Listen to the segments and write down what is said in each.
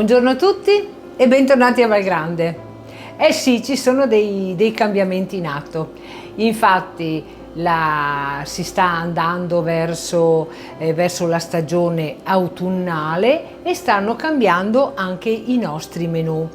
Buongiorno a tutti e bentornati a Valgrande. Eh sì, ci sono dei cambiamenti in atto. Infatti si sta andando verso la stagione autunnale e stanno cambiando anche i nostri menù.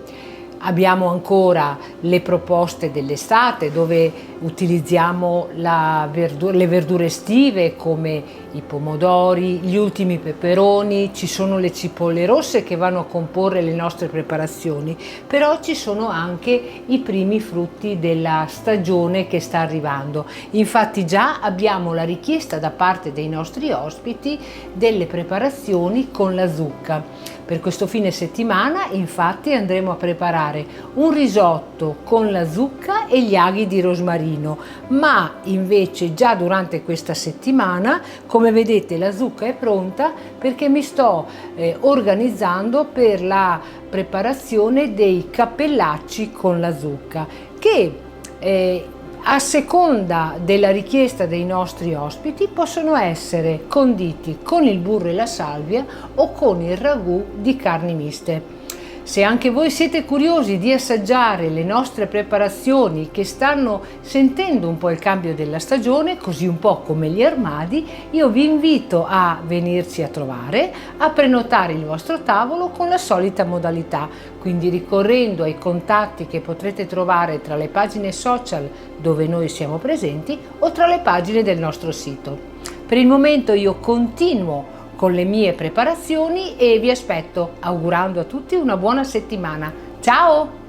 Abbiamo ancora le proposte dell'estate dove utilizziamo le verdure estive come i pomodori, gli ultimi peperoni, ci sono le cipolle rosse che vanno a comporre le nostre preparazioni, però ci sono anche i primi frutti della stagione che sta arrivando. Infatti già abbiamo la richiesta da parte dei nostri ospiti delle preparazioni con la zucca. Per questo fine settimana infatti andremo a preparare un risotto con la zucca e gli aghi di rosmarino, ma invece già durante questa settimana, come vedete, la zucca è pronta perché mi sto organizzando per la preparazione dei cappellacci con la zucca che a seconda della richiesta dei nostri ospiti possono essere conditi con il burro e la salvia o con il ragù di carni miste. Se anche voi siete curiosi di assaggiare le nostre preparazioni che stanno sentendo un po' il cambio della stagione, così un po' come gli armadi, io vi invito a venirci a trovare, a prenotare il vostro tavolo con la solita modalità, quindi ricorrendo ai contatti che potrete trovare tra le pagine social dove noi siamo presenti o tra le pagine del nostro sito. Per il momento io continuo con le mie preparazioni e vi aspetto augurando a tutti una buona settimana. Ciao!